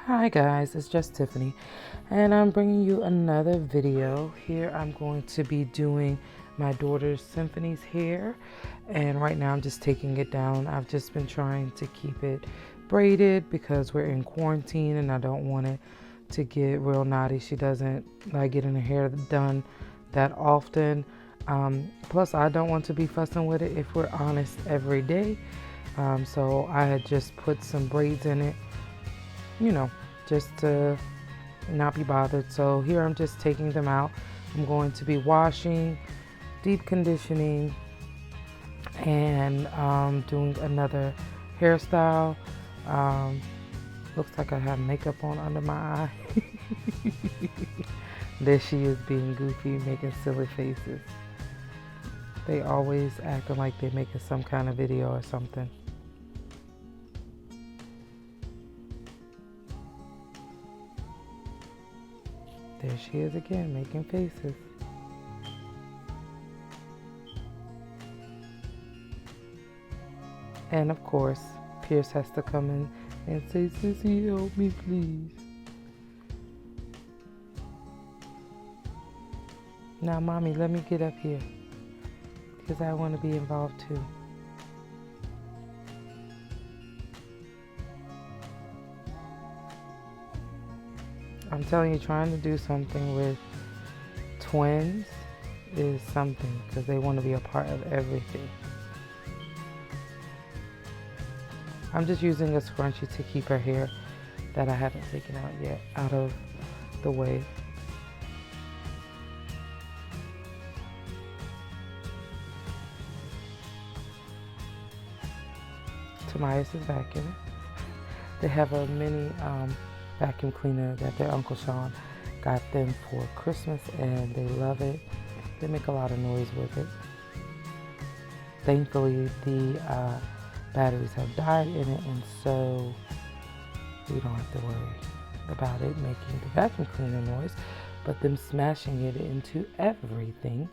Hi guys, it's just Tiffany and I'm bringing you another video. Here I'm going to be doing my daughter's Symphony's hair, and right now I'm just taking it down. I've just been trying to keep it braided because we're in quarantine and I don't want it to get real knotty. She doesn't like getting her hair done that often. Plus I don't want to be fussing with it, if we're honest, every day. So I had just put some braids in it, you know, just to not be bothered. So here I'm just taking them out. I'm going to be washing, deep conditioning, and doing another hairstyle. Looks like I have makeup on under my eye. There she is being goofy, making silly faces. They always acting like they're making some kind of video or something. There she is again, making faces. And of course, Pierce has to come in and say, "Sissy, help me, please." Now, Mommy, let me get up here because I want to be involved too. I'm telling you, trying to do something with twins is something because they want to be a part of everything. I'm just using a scrunchie to keep her hair that I haven't taken out yet out of the way. Tobias is vacuuming. They have a mini vacuum cleaner that their Uncle Sean got them for Christmas, and they love it. They make a lot of noise with it. Thankfully, the batteries have died in it, and so we don't have to worry about it making the vacuum cleaner noise, but them smashing it into everything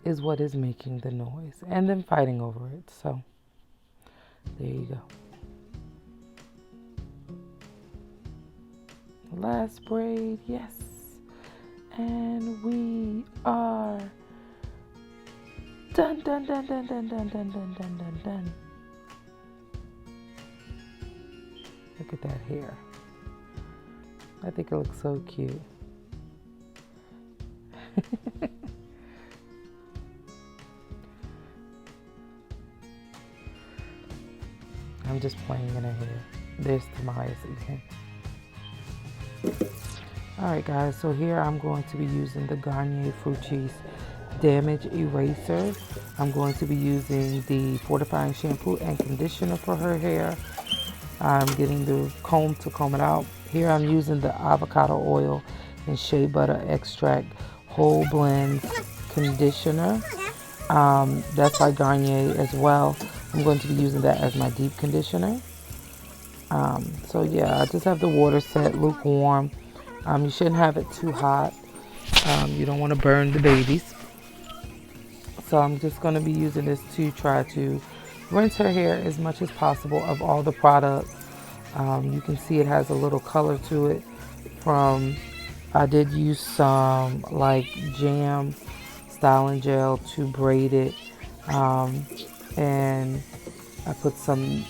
is what is making the noise, and them fighting over it. So there you go. Last braid, yes. And we are done, done, done, done, done, done, done, done, done, done, done. Look at that hair. I think it looks so cute. I'm just playing in her hair. There's Tobias again. Alright guys, so here I'm going to be using the Garnier Fructis Damage Eraser. I'm going to be using the fortifying shampoo and conditioner for her hair. I'm getting the comb to comb it out. Here I'm using the avocado oil and shea butter extract whole blend conditioner. That's by Garnier as well. I'm going to be using that as my deep conditioner. So yeah, I just have the water set lukewarm. You shouldn't have it too hot. You don't want to burn the babies. So I'm just going to be using this to try to rinse her hair as much as possible of all the products. You can see it has a little color to it I did use some like jam styling gel to braid it. And I put some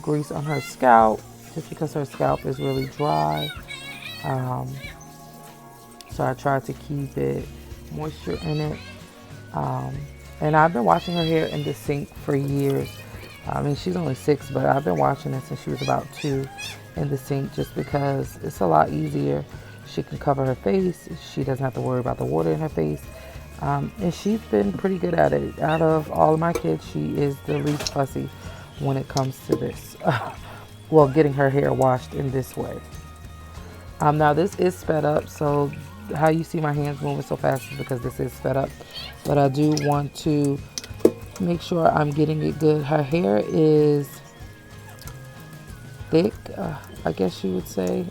grease on her scalp just because her scalp is really dry. So I tried to keep it moisture in it. And I've been washing her hair in the sink for years. I mean, she's only 6, but I've been washing it since she was about 2 in the sink just because it's a lot easier. She can cover her face. She doesn't have to worry about the water in her face. And she's been pretty good at it. Out of all of my kids, she is the least fussy when it comes to this. Well, getting her hair washed in this way. Now this is sped up, so how you see my hands moving so fast is because this is sped up. But I do want to make sure I'm getting it good. Her hair is thick, I guess you would say.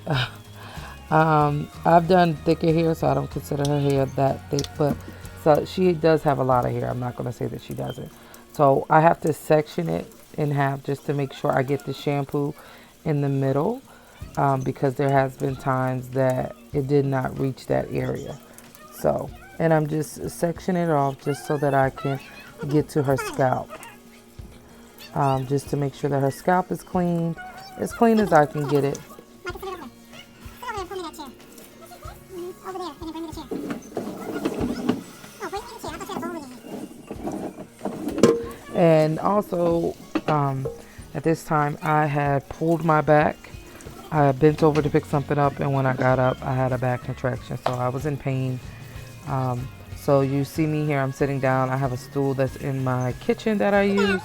I've done thicker hair, so I don't consider her hair that thick, but so she does have a lot of hair. I'm not going to say that she doesn't. So I have to section it in half just to make sure I get the shampoo in the middle. because there has been times that it did not reach that area. So, and I'm just sectioning it off just so that I can get to her scalp. Just to make sure that her scalp is clean, as clean as I can get it. And also, at this time, I had pulled my back. I bent over to pick something up, and when I got up, I had a back contraction, so I was in pain. So you see me here, I'm sitting down. I have a stool that's in my kitchen that I use.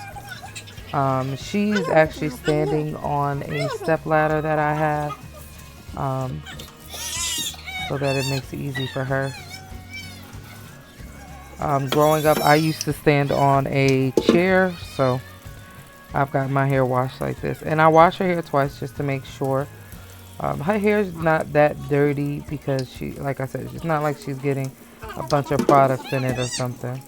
She's actually standing on a step ladder that I have, so that it makes it easy for her. Growing up, I used to stand on a chair, so I've got my hair washed like this. And I wash her hair twice just to make sure. Her hair's not that dirty because she, like I said, it's not like she's getting a bunch of products in it or something.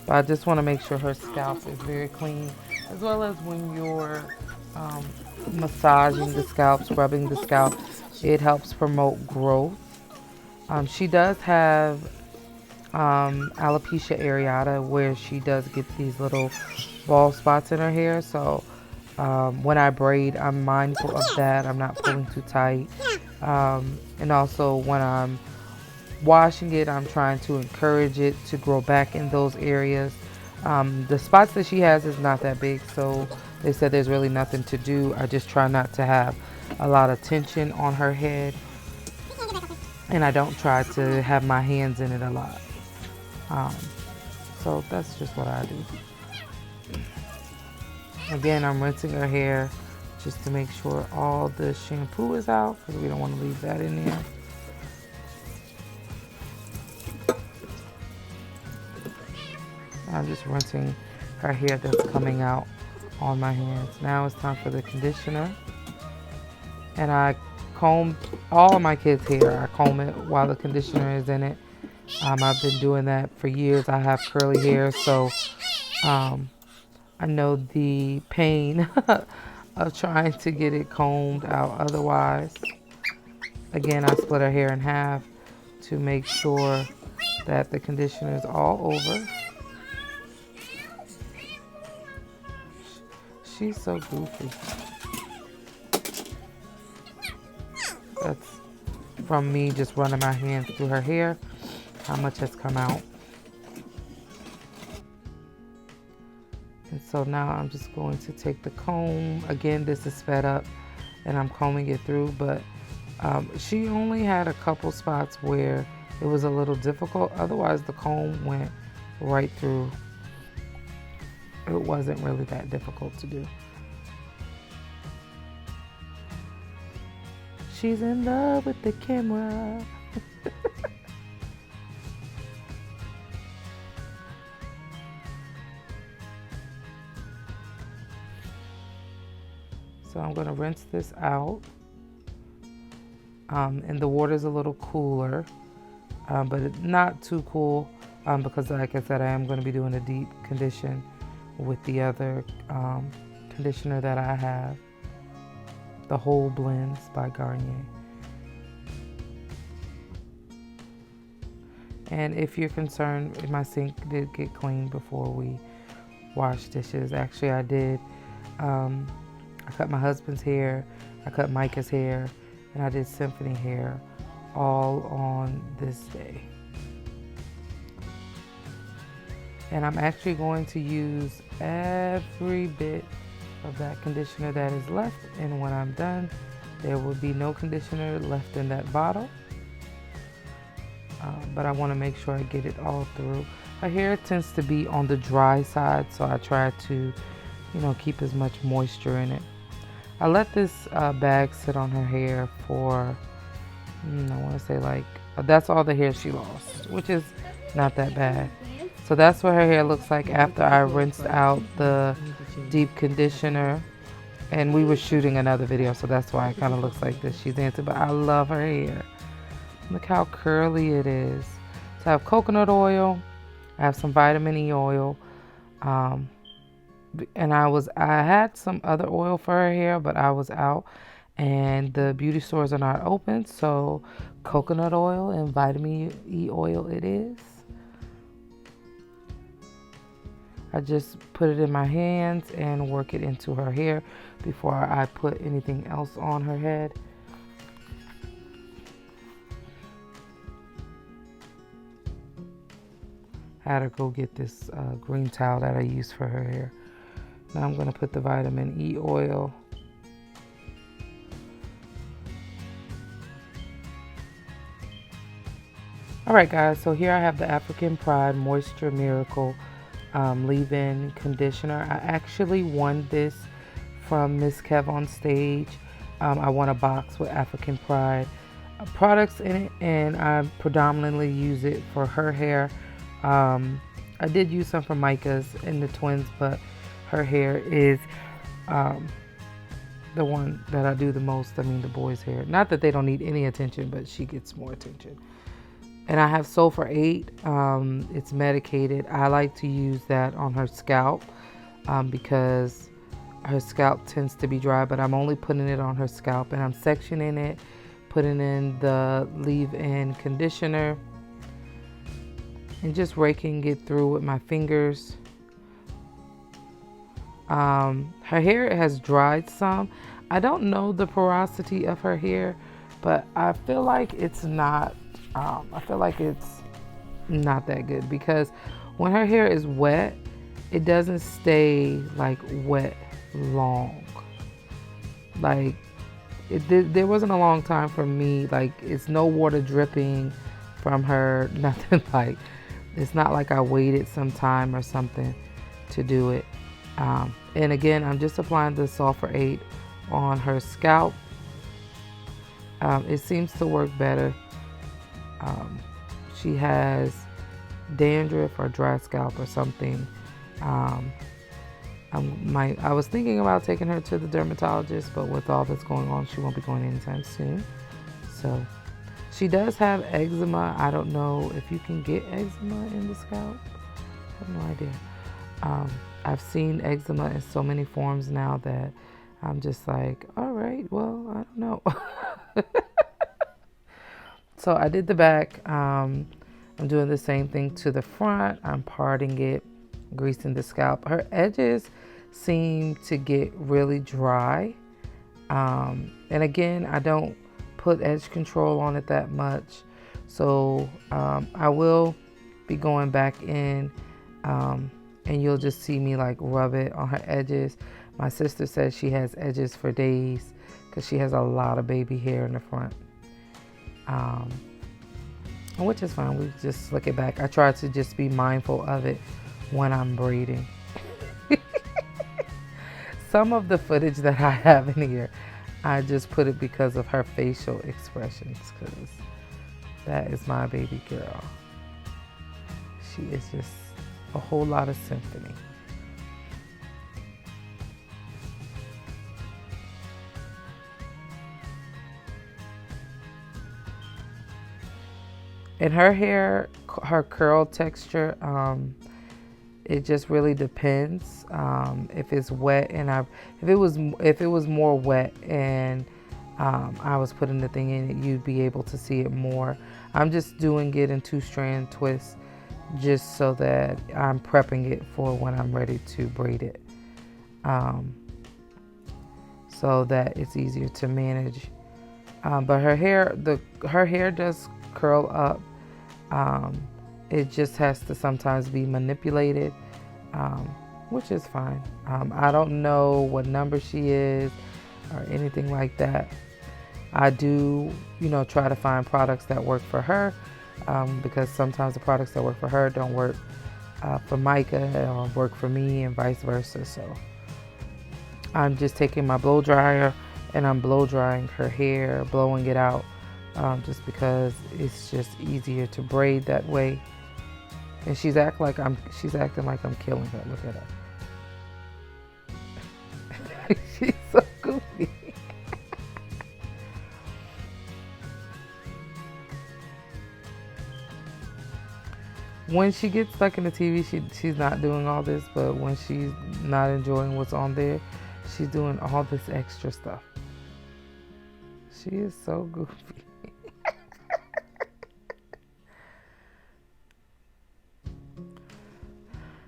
But I just want to make sure her scalp is very clean, as well as when you're massaging the scalp, scrubbing the scalp, it helps promote growth. She does have alopecia areata, where she does get these little bald spots in her hair. So when I braid, I'm mindful of that. I'm not pulling too tight. And also when I'm washing it, I'm trying to encourage it to grow back in those areas. The spots that she has is not that big, so they said there's really nothing to do. I just try not to have a lot of tension on her head, and I don't try to have my hands in it a lot. So that's just what I do. Again, I'm rinsing her hair just to make sure all the shampoo is out, because we don't want to leave that in there. I'm just rinsing her hair that's coming out on my hands. Now it's time for the conditioner. And I comb all of my kids' hair. I comb it while the conditioner is in it. I've been doing that for years. I have curly hair, so I know the pain of trying to get it combed out otherwise. Again, I split her hair in half to make sure that the conditioner is all over. She's so goofy. That's from me just running my hands through her hair, how much has come out. And so now I'm just going to take the comb. Again, this is sped up and I'm combing it through, but she only had a couple spots where it was a little difficult. Otherwise, the comb went right through. It wasn't really that difficult to do. She's in love with the camera. So I'm going to rinse this out. And the water's a little cooler, but it's not too cool because, like I said, I am going to be doing a deep condition with the other conditioner that I have, the Whole Blends by Garnier. And if you're concerned, if my sink did get cleaned before we washed dishes, actually I did. I cut my husband's hair, I cut Micah's hair, and I did Symphony hair all on this day. And I'm actually going to use every bit of that conditioner that is left, and when I'm done, there will be no conditioner left in that bottle. But I want to make sure I get it all through. Her hair tends to be on the dry side, so I try to, keep as much moisture in it. I let this bag sit on her hair for, I want to say that's all the hair she lost, which is not that bad. So that's what her hair looks like after I rinsed out the deep conditioner. And we were shooting another video, so that's why it kind of looks like this. She's dancing, but I love her hair. Look how curly it is. So I have coconut oil, I have some vitamin E oil. Um, and I had some other oil for her hair, but I was out and the beauty stores are not open, so coconut oil and vitamin E oil it is. I just put it in my hands and work it into her hair before I put anything else on her head. I had her go get this green towel that I use for her hair. Now I'm going to put the vitamin E oil. Alright guys, so here I have the African Pride Moisture Miracle leave-in conditioner. I actually won this from Miss Kev on stage. I won a box with African Pride products in it, and I predominantly use it for her hair. I did use some for Micah's and the twins, but her hair is the one that I do the most. I mean, the boys' hair. Not that they don't need any attention, but she gets more attention. And I have Sulfur 8. It's medicated. I like to use that on her scalp because her scalp tends to be dry, but I'm only putting it on her scalp, and I'm sectioning it, putting in the leave-in conditioner, and just raking it through with my fingers. Her hair has dried some. I don't know the porosity of her hair, but I feel like it's not that good, because when her hair is wet, it doesn't stay like wet long. Like there wasn't a long time for me. Like, it's no water dripping from her, nothing. Like, it's not like I waited some time or something to do it. And again, I'm just applying the Sulfur 8 on her scalp. It seems to work better. She has dandruff or dry scalp or something. I was thinking about taking her to the dermatologist, but with all that's going on, she won't be going anytime soon. So she does have eczema. I don't know if you can get eczema in the scalp. I have no idea. I've seen eczema in so many forms now that I'm just like, all right, well, I don't know. So I did the back. I'm doing the same thing to the front. I'm parting it, greasing the scalp. Her edges seem to get really dry. And again, I don't put edge control on it that much. So I will be going back in and you'll just see me like rub it on her edges. My sister says she has edges for days because she has a lot of baby hair in the front. Which is fine. We just slick it back. I try to just be mindful of it when I'm braiding. Some of the footage that I have in here, I just put it because of her facial expressions, because that is my baby girl. She is just a whole lot of Symphony. And her hair, her curl texture, it just really depends. If it's wet and if it was more wet and I was putting the thing in it, you'd be able to see it more. I'm just doing it in 2-strand twists, just so that I'm prepping it for when I'm ready to braid it, so that it's easier to manage. But her hair does curl up. It just has to sometimes be manipulated, which is fine. I don't know what number she is or anything like that. I do, try to find products that work for her, because sometimes the products that work for her don't work for Micah or work for me, and vice versa. So I'm just taking my blow dryer and I'm blow drying her hair, blowing it out. Just because it's just easier to braid that way. And she's acting like I'm killing her. Look at her. She's so goofy. When she gets stuck in the TV, she's not doing all this, but when she's not enjoying what's on there, she's doing all this extra stuff. She is so goofy.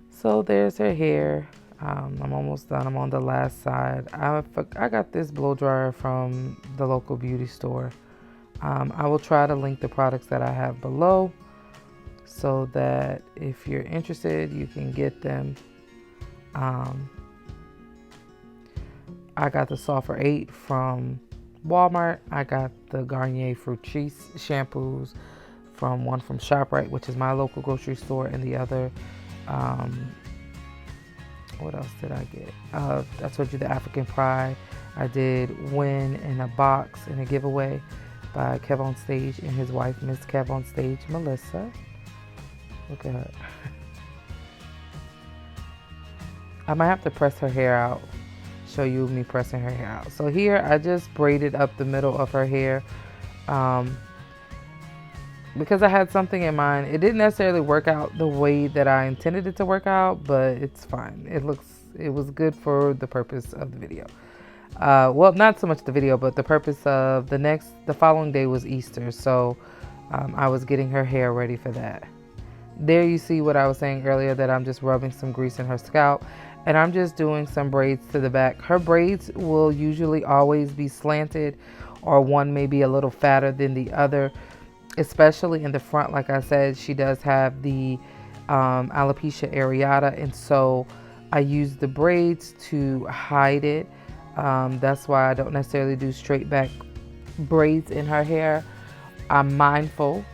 So there's her hair. I'm almost done. I'm on the last side. I got this blow dryer from the local beauty store. I will try to link the products that I have below so that if you're interested, you can get them. I got the Sulfur 8 from Walmart. I got the Garnier Fructis shampoos from ShopRite, which is my local grocery store, and the other, what else did I get? I told you the African Pride. I did win in a box in a giveaway by Kev on Stage and his wife, Miss Kev on Stage, Melissa. Look at her. I might have to press her hair out. Show you me pressing her hair out. So here I just braided up the middle of her hair because I had something in mind. It didn't necessarily work out the way that I intended it to work out, but it's fine. It was good for the purpose of the video. Well, not so much the video, but the purpose of the following day was Easter. So I was getting her hair ready for that. There you see what I was saying earlier, that I'm just rubbing some grease in her scalp, and I'm just doing some braids to the back. Her braids will usually always be slanted, or one may be a little fatter than the other, especially in the front. Like I said, she does have the alopecia areata, and so I use the braids to hide it. That's why I don't necessarily do straight back braids in her hair. I'm mindful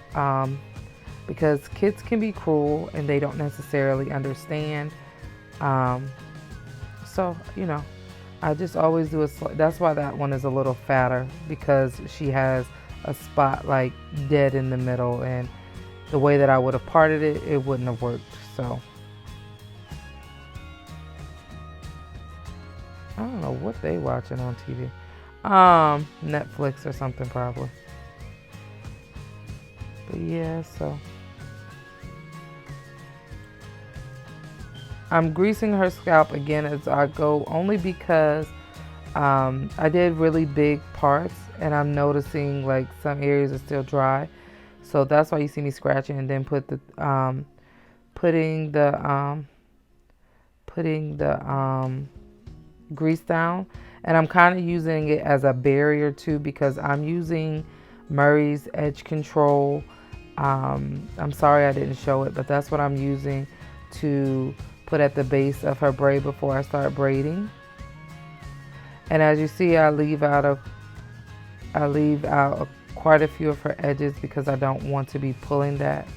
because kids can be cruel and they don't necessarily understand. So, you know, I just always do that's why that one is a little fatter, because she has a spot like dead in the middle, and the way that I would have parted it, it wouldn't have worked. So I don't know what they watching on TV. Netflix or something probably. But yeah, so I'm greasing her scalp again as I go, only because I did really big parts and I'm noticing like some areas are still dry. So that's why you see me scratching, and then putting the grease down. And I'm kind of using it as a barrier too, because I'm using Murray's Edge Control. I'm sorry I didn't show it, but that's what I'm using to put at the base of her braid before I start braiding. And as you see, I leave out quite a few of her edges because I don't want to be pulling that.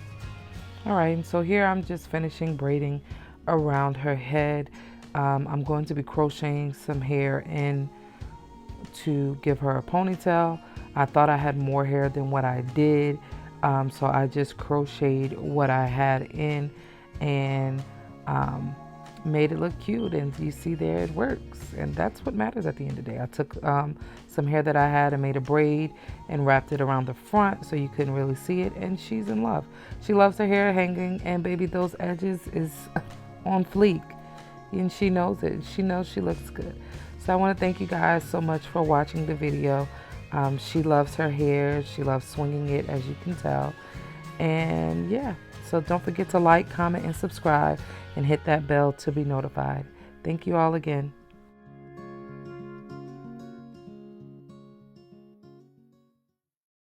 All right, so here I'm just finishing braiding around her head. I'm going to be crocheting some hair in to give her a ponytail. I thought I had more hair than what I did, so I just crocheted what I had in and made it look cute. And you see there, it works, and that's what matters at the end of the day. I took some hair that I had and made a braid and wrapped it around the front so you couldn't really see it, and she's in love. She loves her hair hanging, and baby, those edges is on fleek, and she knows it. She knows she looks good. So I want to thank you guys so much for watching the video. She loves her hair. She loves swinging it, as you can tell. And yeah, so don't forget to like, comment, and subscribe, and hit that bell to be notified. Thank you all again.